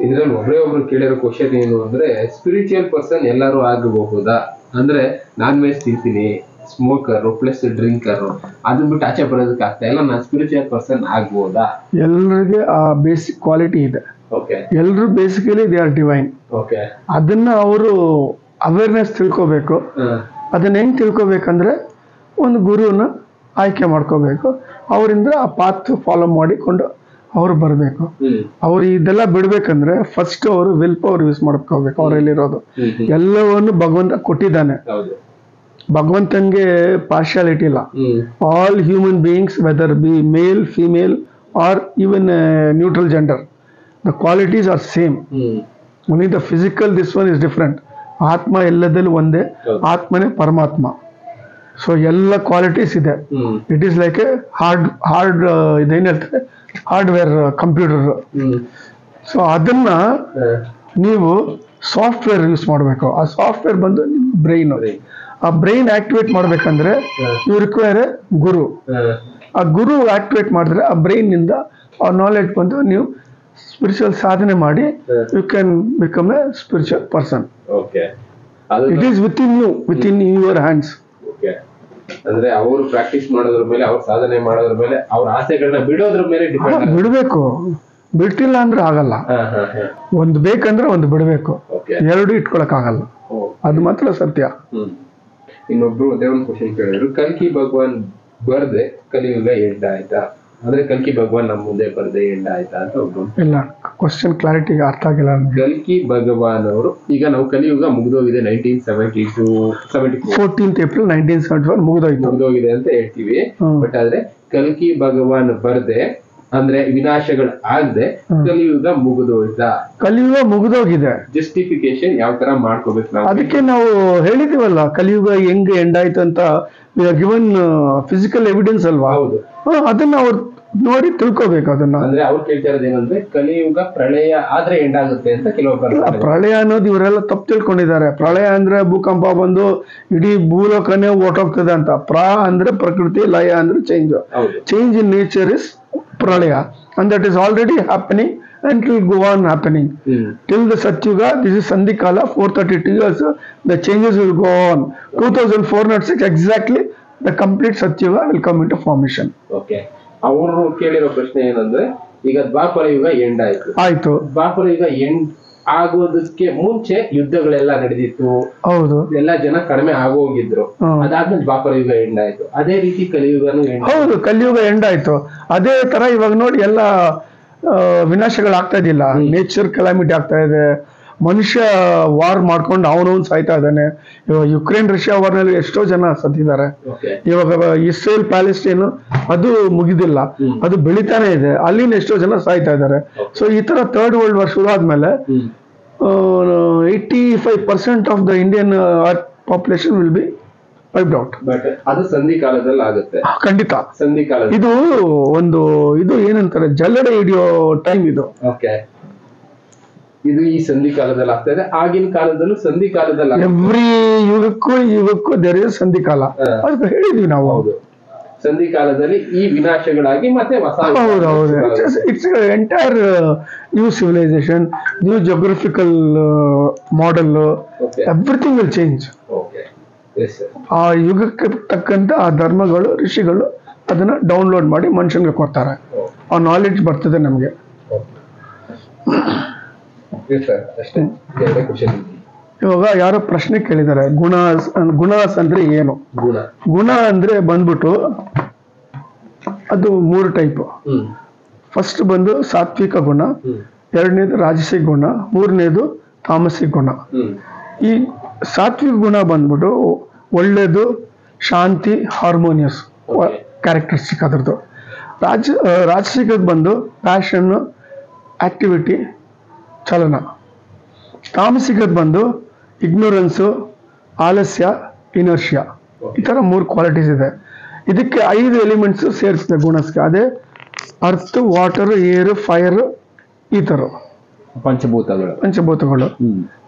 ಇದ್ರಲ್ಲಿ ಒಬ್ರು ಕೇಳಿರೋ ಕ್ವಶನ್ ಏನು ಅಂದ್ರೆ ಸ್ಪಿರಿಚುವಲ್ ಪರ್ಸನ್ ಎಲ್ಲರೂ ಆಗಬಹುದಾ ಅಂದ್ರೆ ನಾನ್ ವೆಜ್ ತಿಂತೀನಿ, ಸ್ಮೋಕರ್ ಪ್ಲಸ್ ಡ್ರಿಂಕರ್, ಅದನ್ನ ಬಿಟ್ಟು ಆಚೆ ಬರೋದಕ್ಕೆ ಆಗ್ತಾ ಇಲ್ಲ, ನಾನು ಸ್ಪಿರಿಚುವಲ್ ಪರ್ಸನ್ ಆಗ್ಬೋದಾ? ಎಲ್ಲರಿಗೆ ಆ ಬೇಸಿಕ್ ಕ್ವಾಲಿಟಿ ಇದೆ. ಓಕೆ, ಎಲ್ಲರೂ basically they are divine. Okay, ಅದನ್ನ ಅವರು ಅವೇರ್ನೆಸ್ ತಿಳ್ಕೋಬೇಕು. ಅದನ್ನ ಹೆಂಗ್ ತಿಳ್ಕೊಬೇಕಂದ್ರೆ ಒಂದು ಗುರುನ ಆಯ್ಕೆ ಮಾಡ್ಕೋಬೇಕು, ಅವರಿಂದ ಆ ಪಾತ್ ಫಾಲೋ ಮಾಡಿಕೊಂಡು ಅವ್ರು ಬರಬೇಕು. ಅವ್ರು ಇದೆಲ್ಲ ಬಿಡ್ಬೇಕಂದ್ರೆ ಫಸ್ಟ್ ಅವರು ವಿಲ್ ಪವರ್ ಯೂಸ್ ಮಾಡ್ಕೋಬೇಕು. ಅವರಲ್ಲಿರೋದು ಎಲ್ಲವನ್ನು ಭಗವಂತ ಕೊಟ್ಟಿದ್ದಾನೆ. ಭಗವಂತನ್ಗೆ ಪಾರ್ಶಾಲಿಟಿ ಇಲ್ಲ. All human beings whether be male, female or even neutral gender, the qualities are same. Only the physical this one is different. ಆತ್ಮ ಎಲ್ಲದಲ್ಲೂ ಒಂದೇ, ಆತ್ಮನೇ ಪರಮಾತ್ಮ. ಸೊ ಎಲ್ಲ ಕ್ವಾಲಿಟೀಸ್ ಇದೆ. It is like a hard ಇದೇನ್ ಹೇಳ್ತಾರೆ, ಹಾರ್ಡ್ವೇರ್ ಕಂಪ್ಯೂಟರ್. ಸೊ ಅದನ್ನ ನೀವು ಸಾಫ್ಟ್ವೇರ್ ಯೂಸ್ ಮಾಡಬೇಕು. ಆ ಸಾಫ್ಟ್ವೇರ್ ಬಂದು ಬ್ರೈನ್. ಆ ಬ್ರೈನ್ ಆಕ್ಟಿವೇಟ್ ಮಾಡ್ಬೇಕಂದ್ರೆ ಯು ರಿಕ್ವೈರ್ ಎ ಗುರು. ಆ ಗುರು ಆಕ್ಟಿವೇಟ್ ಮಾಡಿದ್ರೆ ಆ ಬ್ರೈನ್ ನಿಂದ ಆ ನಾಲೆಡ್ಜ್ ಬಂದು ನೀವು ಸ್ಪಿರಿಚುವಲ್ ಸಾಧನೆ ಮಾಡಿ you can become a spiritual person. It is with in your hands. ಅಂದ್ರೆ ಅವರು ಪ್ರಾಕ್ಟೀಸ್ ಮಾಡೋದ್ರ ಮೇಲೆ, ಅವ್ರ ಸಾಧನೆ ಮಾಡೋದ್ರ ಮೇಲೆ, ಅವ್ರ ಆಸೆಗಳನ್ನ ಬಿಡೋದ್ರ ಮೇಲೆ ಬಿಡಬೇಕು. ಬಿಟ್ಟಿಲ್ಲ ಅಂದ್ರೆ ಆಗಲ್ಲ. ಒಂದು ಬೇಕಂದ್ರೆ ಒಂದು ಬಿಡಬೇಕು, ಎರಡು ಇಟ್ಕೊಳಕ್ ಆಗಲ್ಲ. ಅದು ಮಾತ್ರ ಸತ್ಯ. ಇನ್ನೊಬ್ರು ಅದೇ ಒಂದು ಕ್ವಶನ್ ಕೇಳಿದ್ರು, ಕಲ್ಕಿ ಭಗವಾನ್ ಬರ್ದೆ ಕಲಿಯುಗ ಎಂಡ್ ಆಯ್ತಾ? ಅಂದ್ರೆ ಕಲ್ಕಿ ಭಗವಾನ್ ನಮ್ಮ ಮುಂದೆ ಬರ್ದೆ ಎಂಡ್ ಆಯ್ತಾ ಅಂತ ಒಬ್ರು. ಇಲ್ಲ, ಕ್ವಶನ್ ಕ್ಲಾರಿಟಿ ಅರ್ಥ ಆಗಿಲ್ಲ. ಕಲ್ಕಿ ಭಗವಾನ್ ಅವರು ಈಗ ನಾವು ಕಲಿಯುಗ ಮುಗಿದೋಗಿದೆ 14th April 1974 ಮುಗಿದೋಗಿದೆ ಅಂತ ಹೇಳ್ತೀವಿ. ಬಟ್ ಆದ್ರೆ ಕಲ್ಕಿ ಭಗವಾನ್ ಬರ್ದೆ ಅಂದ್ರೆ ವಿನಾಶಗಳು ಆಗದೆ ಕಲಿಯುಗ ಮುಗಿದೋಯ್ತಾ? ಕಲಿಯುಗ ಮುಗಿದೋಗಿದೆ. ಜಸ್ಟಿಫಿಕೇಶನ್ ಯಾವ ತರ ಮಾಡ್ಕೋಬೇಕು ನಾವು? ಅದಕ್ಕೆ ನಾವು ಹೇಳಿದೀವಲ್ಲ, ಕಲಿಯುಗ ಹೆಂಗ್ ಎಂಡ್ ಆಯ್ತು ಅಂತ ಗಿವನ್ ಫಿಸಿಕಲ್ ಎವಿಡೆನ್ಸ್ ಅಲ್ವಾ? ಹೌದು. ಅದನ್ನ ಅವ್ರು ನೋಡಿ ತಿಳ್ಕೋಬೇಕು. ಅದನ್ನ ಅಂದ್ರೆ ಅವ್ರು ಕೇಳ್ತಾ ಇರೋದು ಏನಂದ್ರೆ ಕಲಿಯುಗ ಪ್ರಳಯ ಆದ್ರೆ ಎಂಡ್ ಆಗುತ್ತೆ ಅಂತ ಕೆಲವೊಬ್ಬರು. ಪ್ರಳಯ ಅನ್ನೋದು ಇವರೆಲ್ಲ ತಪ್ಪು ತಿಳ್ಕೊಂಡಿದ್ದಾರೆ. ಪ್ರಳಯ ಅಂದ್ರೆ ಭೂಕಂಪ ಬಂದು ಇಡೀ ಭೂಲೋಕನೇ ಓಟೋಗ್ತದೆ ಅಂತ. ಅಂದ್ರೆ ಪ್ರಕೃತಿ, ಲಯ ಅಂದ್ರೆ ಚೇಂಜ್ ಇನ್ ನೇಚರ್ ಇಸ್ ಪ್ರಳಯ, and that is already happening and it will go on happening till the Satyuga. This is Sandhikala, 432 years the changes will go on. 2406 exactly the complete Satyuga will come into formation. Okay, ಅವರು ಕೇಳಿರೋ ಪ್ರಶ್ನೆ ಏನಂದ್ರೆ, ಈಗ ದ್ವಾಪರ ಯುಗ end ಆಯ್ತು. ದ್ವಾಪರ ಯುಗ end ಆಗೋದಕ್ಕೆ ಮುಂಚೆ ಯುದ್ಧಗಳೆಲ್ಲ ನಡೆದಿತ್ತು. ಹೌದು, ಎಲ್ಲ ಜನ ಕಡಿಮೆ ಆಗೋಗಿದ್ರು. ಅದಾದ್ಮೇಲೆ ದ್ವಾಪರ ಯುಗ ಎಂಡ್ ಆಯ್ತು. ಅದೇ ರೀತಿ ಕಲಿಯುಗನು ಹೌದು, ಕಲಿಯುಗ ಎಂಡ್ ಆಯ್ತು. ಅದೇ ತರ ಇವಾಗ ನೋಡಿ ಎಲ್ಲ ವಿನಾಶಗಳಾಗ್ತಾ ಇದಿಲ್ಲ. ನೇಚರ್ ಕೆಲಾಮಿಟಿ ಆಗ್ತಾ ಇದೆ. ಮನುಷ್ಯ ವಾರ್ ಮಾಡ್ಕೊಂಡು ಅವನವನ್ ಸಾಯ್ತಾ ಇದ್ದಾನೆ. ಇವಾಗ ಯುಕ್ರೇನ್ ರಷ್ಯಾ ವಾರ್ ನಲ್ಲಿ ಎಷ್ಟೋ ಜನ ಸತ್ತಿದ್ದಾರೆ. ಇವಾಗ ಇಸ್ರೇಲ್ ಪ್ಯಾಲೆಸ್ಟೈನ್ ಅದು ಮುಗಿದಿಲ್ಲ, ಅದು ಬೆಳಿತಾನೆ ಇದೆ. ಅಲ್ಲಿನ ಎಷ್ಟೋ ಜನ ಸಾಯ್ತಾ ಇದ್ದಾರೆ. ಸೊ ಈ ತರ ಥರ್ಡ್ ವರ್ಲ್ಡ್ ವಾರ್ ಶುರು ಆದ್ಮೇಲೆ 85% of the Indian population will be wiped out. ಅದು ಸಂಧಿ ಕಾಲದಲ್ಲಿ ಆಗುತ್ತೆ. ಖಂಡಿತ ಸಂಧಿ ಕಾಲ. ಇದು ಒಂದು ಇದು ಏನಂತಾರೆ, ಜಲ್ಲಡೆ ಹಿಡಿಯೋ ಟೈಮ್ ಇದು. ಇದು ಈ ಸಂಧಿ ಕಾಲದಲ್ಲಿ ಆಗ್ತಾ ಇದೆ. ಆಗಿನ ಕಾಲದಲ್ಲೂ ಸಂಧಿ ಕಾಲದಲ್ಲಿ ಎವ್ರಿ ಯುಗಕ್ಕೂ ದೇರ್ ಇಸ್ ಸಂಧಿ ಕಾಲ. ಅದಕ್ಕೆ ಹೇಳಿದ್ವಿ ನಾವು. ಹೌದು, ಸಂಧಿ ಕಾಲದಲ್ಲಿ ಈ ವಿನಾಶಗಳಾಗಿ ಮತ್ತೆ ಹೊಸ. ಹೌದೌದು, it's entire new civilisation, new geographical model, everything will change. ಆ ಯುಗಕ್ಕೆ ತಕ್ಕಂತ ಆ ಧರ್ಮಗಳು, ಋಷಿಗಳು ಅದನ್ನ ಡೌನ್ಲೋಡ್ ಮಾಡಿ ಮನುಷ್ಯನ್ಗೆ ಕೊಡ್ತಾರೆ. ಆ ನಾಲೆಡ್ಜ್ ಬರ್ತದೆ ನಮ್ಗೆ. ಇವಾಗ ಯಾರೋ ಪ್ರಶ್ನೆ ಕೇಳಿದ್ದಾರೆ, ಗುಣಾಸ್ ಅಂದ್ರೆ ಏನು? ಗುಣ ಅಂದ್ರೆ ಬಂದ್ಬಿಟ್ಟು ಅದು 3 ಟೈಪ್. ಫಸ್ಟ್ ಬಂದು ಸಾತ್ವಿಕ ಗುಣ, ಎರಡನೇದು ರಾಜಸಿಕ ಗುಣ, ಮೂರನೇದು ತಾಮಸಿಕ ಗುಣ. ಈ ಸಾತ್ವಿಕ ಗುಣ ಬಂದ್ಬಿಟ್ಟು ಒಳ್ಳೇದು, ಶಾಂತಿ, ಹಾರ್ಮೋನಿಯಸ್ ಕ್ಯಾರೆಕ್ಟರಿಸ್ಟಿಕ್ ಅದ್ರದ್ದು. ರಾಜಸಿಕದ ಬಂದು ಪ್ಯಾಷನ್, ಆಕ್ಟಿವಿಟಿ, ಚಲನ. ತಾಮಸಿಕದ ಬಂದು ಇಗ್ನೋರೆನ್ಸು, ಆಲಸ್ಯ, ಇನರ್ಷಿಯಾ. ಈ ತರ 3 ಕ್ವಾಲಿಟೀಸ್ ಇದೆ. ಇದಕ್ಕೆ 5 ಎಲಿಮೆಂಟ್ಸ್ ಸೇರಿಸಿದೆ ಗುಣಸ್ಗೆ. ಅದೇ ಅರ್ತ್, ವಾಟರ್, ಏರ್, ಫೈರ್, ಈ ತರ ಪಂಚಭೂತಗಳು.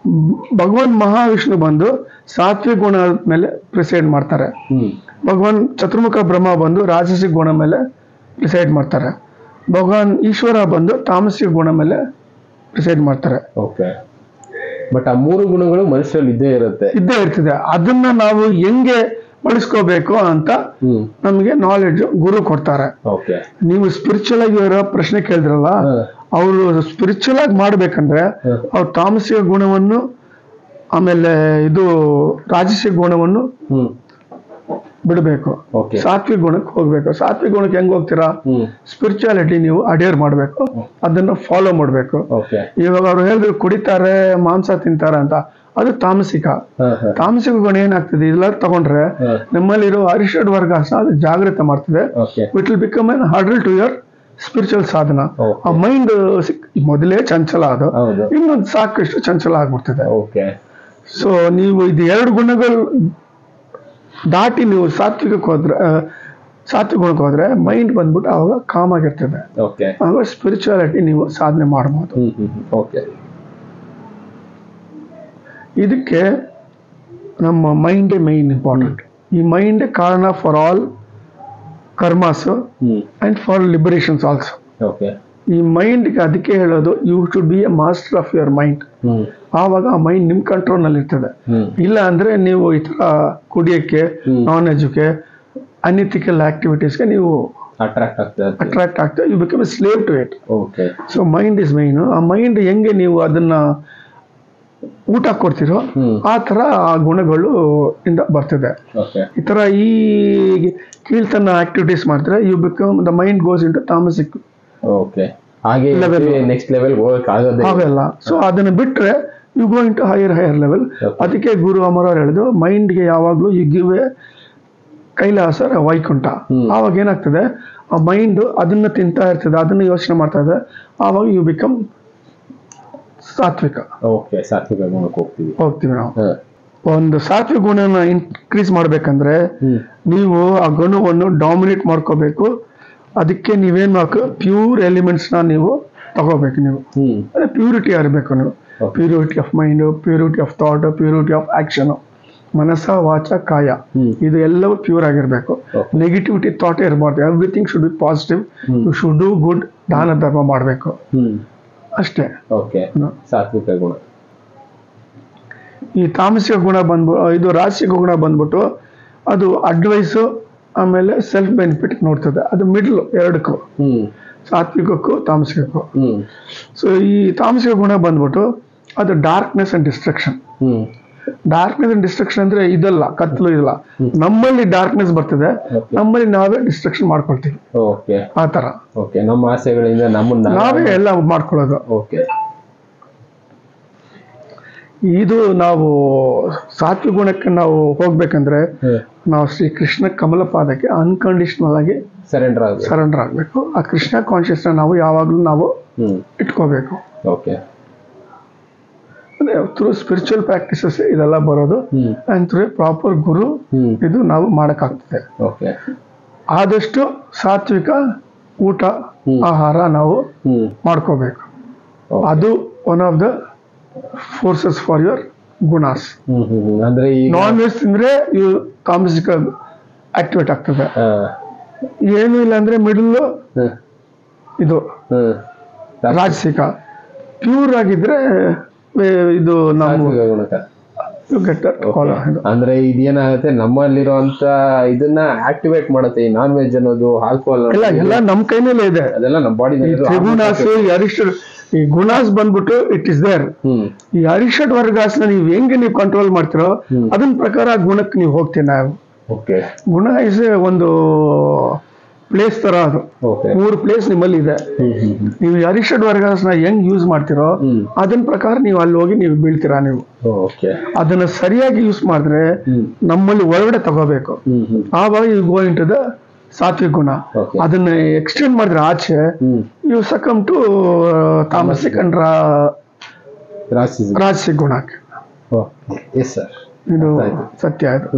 ಭಗವಾನ್ ಮಹಾವಿಷ್ಣು ಬಂದು ಸಾತ್ವಿಕ ಗುಣ ಮೇಲೆ ಪ್ರಿಸೈಡ್ ಮಾಡ್ತಾರೆ. ಭಗವಾನ್ ಚತುರ್ಮುಖ ಬ್ರಹ್ಮ ಬಂದು ರಾಜಸಿಕ ಗುಣ ಮೇಲೆ ಪ್ರಿಸೈಡ್ ಮಾಡ್ತಾರೆ. ಭಗವಾನ್ ಈಶ್ವರ ಬಂದು ತಾಮಸಿಕ ಗುಣ ಮೇಲೆ ಡಿಸೈಡ್ ಮಾಡ್ತಾರೆ. ಓಕೆ. ಬಟ್ ಆ 3 ಗುಣಗಳು ಮನುಷ್ಯರಲ್ಲಿ ಇದ್ದೇ ಇರ್ತದೆ. ಅದನ್ನ ನಾವು ಹೆಂಗೆ ಬಳಸ್ಕೋಬೇಕು ಅಂತ ನಮಗೆ ನಾಲೆಡ್ಜ್ ಗುರು ಕೊಡ್ತಾರೆ. ನೀವು ಸ್ಪಿರಿಚುವಲ್ ಆಗಿ ಇರೋ ಪ್ರಶ್ನೆ ಕೇಳಿದ್ರಲ್ಲ, ಅವರು ಸ್ಪಿರಿಚುವಲ್ ಆಗಿ ಮಾಡ್ಬೇಕಂದ್ರೆ ಅವ್ರು ತಾಮಸಿಕ ಗುಣವನ್ನು ಆಮೇಲೆ ಇದು ರಾಜಸಿಕ ಗುಣವನ್ನು ಬಿಡಬೇಕು, ಸಾತ್ವಿಕ ಗುಣಕ್ಕೆ ಹೋಗ್ಬೇಕು. ಸಾತ್ವಿಕ ಗುಣಕ್ಕೆ ಹೆಂಗ್ ಹೋಗ್ತೀರಾ? ಸ್ಪಿರಿಚುಯಾಲಿಟಿ ನೀವು ಅಡೇರ್ ಮಾಡ್ಬೇಕು, ಅದನ್ನ ಫಾಲೋ ಮಾಡ್ಬೇಕು. ಇವಾಗ ಅವ್ರು ಹೇಳಿದ್ರು ಕುಡಿತಾರೆ, ಮಾಂಸ ತಿಂತಾರೆ ಅಂತ, ಅದು ತಾಮಸಿಕ. ತಾಮಸಿಕ ಗುಣ ಏನಾಗ್ತದೆ, ಇದೆಲ್ಲ ತಗೊಂಡ್ರೆ ನಮ್ಮಲ್ಲಿರೋ ಅರಿಷಡ್ ವರ್ಗಾಸನ ಅದು ಜಾಗೃತ ಮಾಡ್ತದೆ. It will become an hurdle to your spiritual ಸಾಧನ. ಆ ಮೈಂಡ್ ಮೊದಲೇ ಚಂಚಲ, ಅದು ಇನ್ನೊಂದು ಸಾಕಷ್ಟು ಚಂಚಲ ಆಗ್ಬಿಡ್ತದೆ. ಸೊ ನೀವು ಇದು 2 ಗುಣಗಳು ದಾಟಿ ನೀವು ಸಾತ್ವಿಕಕ್ಕೆ ಹೋದ್ರೆ, ಸಾತ್ವಿಕ ಗುಣಕ್ಕೆ ಹೋದ್ರೆ ಮೈಂಡ್ ಬಂದ್ಬಿಟ್ಟು ಅವಾಗ ಕಾಮ್ ಆಗಿರ್ತದೆ. ಆವಾಗ ಸ್ಪಿರಿಚುಯಾಲಿಟಿ ನೀವು ಸಾಧನೆ ಮಾಡಬಹುದು. ಇದಕ್ಕೆ ನಮ್ಮ ಮೈಂಡೇ ಮೈನ್ ಇಂಪಾರ್ಟೆಂಟ್. ಈ ಮೈಂಡ್ ಕಾರಣ for all karmas and for liberations also. ಈ ಮೈಂಡ್ಗೆ ಅದಕ್ಕೆ ಹೇಳೋದು, you should be a master of your mind. ಆವಾಗ ಆ ಮೈಂಡ್ ನಿಮ್ ಕಂಟ್ರೋಲ್ ನಲ್ಲಿ ಇರ್ತದೆ. ಇಲ್ಲ ಅಂದ್ರೆ ನೀವು ಈ ತರ ಕುಡಿಯಕ್ಕೆ, ನಾನ್ ವೆಜ್ಗೆ, ಅನ್ಎಥಿಕಲ್ ಆಕ್ಟಿವಿಟೀಸ್ಗೆ ನೀವು ಅಟ್ರಾಕ್ಟ್ ಆಗ್ತದೆ. You become a slave to it. So mind is mine. ಆ ಮೈಂಡ್ ಹೆಂಗೆ ನೀವು ಅದನ್ನ ಊಟ ಕೊಡ್ತಿರೋ ಆ ತರ ಆ ಗುಣಗಳು ಇಂದ ಬರ್ತದೆ. ಈ ತರ ಈ ಕೀಳ್ತನ ಆಕ್ಟಿವಿಟೀಸ್ ಮಾಡ್ತಾರೆ, you become the mind goes into tamasic ಆಗಲ್ಲ. ಸೊ ಅದನ್ನ ಬಿಟ್ರೆ you go into higher level. ಅದಕ್ಕೆ ಗುರು ಅಮರವ್ರು ಹೇಳಿದ್ರು, ಮೈಂಡ್ಗೆ ಯಾವಾಗ್ಲೂ you give a Kailasa Vaikuntha. ಆವಾಗ ಏನಾಗ್ತದೆ, ಆ ಮೈಂಡ್ ಅದನ್ನ ತಿಂತಾ ಇರ್ತದೆ, ಅದನ್ನ ಯೋಚನೆ ಮಾಡ್ತಾ ಇದೆ, ಆವಾಗ ಯು ಬಿಕಮ್ ಸಾತ್ವಿಕ. ಹೋಗ್ತೀವಿ ನಾವು. ಒಂದು ಸಾತ್ವಿಕ ಗುಣನ ಇನ್ಕ್ರೀಸ್ ಮಾಡ್ಬೇಕಂದ್ರೆ ನೀವು ಆ ಗುಣವನ್ನು ಡಾಮಿನೇಟ್ ಮಾಡ್ಕೋಬೇಕು. ಅದಕ್ಕೆ ನೀವೇನ್ ಮಾಡ್ಕೋ, ಪ್ಯೂರ್ ಎಲಿಮೆಂಟ್ಸ್ ನ ನೀವು ತಗೋಬೇಕು. ನೀವು ಅದೇ ಪ್ಯೂರಿಟಿ ಇರಬೇಕು. ನೀವು purity of mind, purity of thought, purity of action, ಮನಸ್ಸ, ವಾಚ, ಕಾಯ, ಇದು ಎಲ್ಲವೂ ಪ್ಯೂರ್ ಆಗಿರ್ಬೇಕು. ನೆಗೆಟಿವಿಟಿ ಥಾಟ್ ಇರಬಾರ್ದು. Everything should be positive. You should do good. ದಾನ ಧರ್ಮ ಮಾಡಬೇಕು ಅಷ್ಟೇ. ಸಾತ್ವಿಕ ಗುಣ. ಈ ತಾಮಸಿಕ ಗುಣ ಇದು ರಾಜಸಿಕ ಗುಣ ಬಂದ್ಬಿಟ್ಟು ಅದು ಅಡ್ವೈಸು ಆಮೇಲೆ ಸೆಲ್ಫ್ ಬೆನಿಫಿಟ್ ನೋಡ್ತದೆ. ಅದು ಮಿಡ್ಲ್ ಎರಡಕ್ಕೂ, ಸಾತ್ವಿಕಕ್ಕೂ ತಾಮಸಿಕಕ್ಕೂ. ಸೊ ಈ ತಾಮಸಿಕ ಗುಣ ಬಂದ್ಬಿಟ್ಟು ಅದು darkness and destruction. Darkness and destruction ಅಂದ್ರೆ ಇದಲ್ಲ, ಕತ್ಲು ಇಲ್ಲ. ನಮ್ಮಲ್ಲಿ ಡಾರ್ಕ್ನೆಸ್ ಬರ್ತದೆ, ನಮ್ಮಲ್ಲಿ ನಾವೇ ಡಿಸ್ಟ್ರಕ್ಷನ್ ಮಾಡ್ಕೊಳ್ತೀವಿ. ಆ ತರ ನಮ್ಮ ಆಸೆಗಳಿಂದ ನಾವೇ ಎಲ್ಲ ಮಾಡ್ಕೊಳ್ಳೋದು. ಇದು ನಾವು ಸಾತ್ವಿಕ ಗುಣಕ್ಕೆ ನಾವು ಹೋಗ್ಬೇಕಂದ್ರೆ ನಾವು ಶ್ರೀ ಕೃಷ್ಣ ಕಮಲ ಪಾದಕ್ಕೆ ಅನ್ಕಂಡೀಷನಲ್ ಆಗಿ ಸರೆಂಡರ್ ಆಗ್ಬೇಕು. ಆ ಕೃಷ್ಣ ಕಾನ್ಶಿಯಸ್ ನಾವು ಯಾವಾಗ್ಲೂ ನಾವು ಇಟ್ಕೋಬೇಕು. ಥ್ರೂ ಸ್ಪಿರಿಚುವಲ್ ಪ್ರಾಕ್ಟೀಸಸ್ ಇದೆಲ್ಲ ಬರೋದು. ಅಂಡ್ ಥ್ರೂ ಪ್ರಾಪರ್ ಗುರು ಇದು ನಾವು ಮಾಡಕ್ಕಾಗ್ತದೆ. ಆದಷ್ಟು ಸಾತ್ವಿಕ ಊಟ ಆಹಾರ ನಾವು ಮಾಡ್ಕೋಬೇಕು. ಅದು one of the forces for your gunas. ಅಂದ್ರೆ ನಾನ್ ವೆಜ್ ತಿಂದ್ರೆ ಇವು ತಾಮಸಿಕ ಆಕ್ಟಿವೇಟ್ ಆಗ್ತದೆ. ಏನು ಇಲ್ಲ ಅಂದ್ರೆ ಮಿಡಲ್ ಇದು ರಾಜಸಿಕ. ಪ್ಯೂರ್ ಆಗಿದ್ರೆ ಇದು ಅಂದ್ರೆ ಇದೇನಾಗುತ್ತೆ, ನಮ್ಮಲ್ಲಿರುವಂತ ಇದನ್ನ ಆಕ್ಟಿವೇಟ್ ಮಾಡುತ್ತೆ. ಈ ನಾನ್ ವೆಜ್ ಅನ್ನೋದು, ಆಲ್ಕೋಹಾಲ್ ಎಲ್ಲ ನಮ್ ಕೈನಲ್ಲೇ ಇದೆ. ಅದೆಲ್ಲ ನಮ್ಮ ಬಾಡಿ ತ್ರಿಗುಣಾಸ್, ಅರಿಷಡ್, ಈ ಗುಣಾಸ್ ಬಂದ್ಬಿಟ್ಟು ಇಟ್ ಇಸ್ ದೇರ್. ಈ ಅರಿಷಡ್ ವರ್ಗಾಸ್ನ ನೀವು ಹೆಂಗೆ ನೀವು ಕಂಟ್ರೋಲ್ ಮಾಡ್ತಿರೋ ಅದನ್ನ ಪ್ರಕಾರ ಗುಣಕ್ಕೆ ನೀವು ಹೋಗ್ತೀವಿ ನಾವು. ಗುಣ ಇಸ್ ಒಂದು ಪ್ಲೇಸ್ ತರ. ಅದು 3 ಪ್ಲೇಸ್ ನಿಮ್ಮಲ್ಲಿ ಇದೆ. ನೀವು ಅರಿಷಡ್ ವರ್ಗಾಸ್ನ ಹೆಂಗ್ ಯೂಸ್ ಮಾಡ್ತಿರೋ ಅದನ್ನ ಪ್ರಕಾರ ನೀವು ಅಲ್ಲಿ ಹೋಗಿ ನೀವು ಬೀಳ್ತೀರಾ. ನೀವು ಅದನ್ನ ಸರಿಯಾಗಿ ಯೂಸ್ ಮಾಡಿದ್ರೆ ನಮ್ಮಲ್ಲಿ ಒಳಗಡೆ ತಗೋಬೇಕು. ಆವಾಗ ಯು ಗೋ ಇಂಟು ದ ಸಾತ್ವಿಕ ಗುಣ. ಅದನ್ನ ಎಕ್ಸ್ಟೆಂಡ್ ಮಾಡಿದ್ರೆ ಆಚೆ ಯು ಸಕಮ್ ಟು ತಾಮಸಿಕ್ ಅಂಡ್ ರಾಜಸಿಕ ಗುಣಕ್ಕೆ. ಇದು ಸತ್ಯ. ಇದು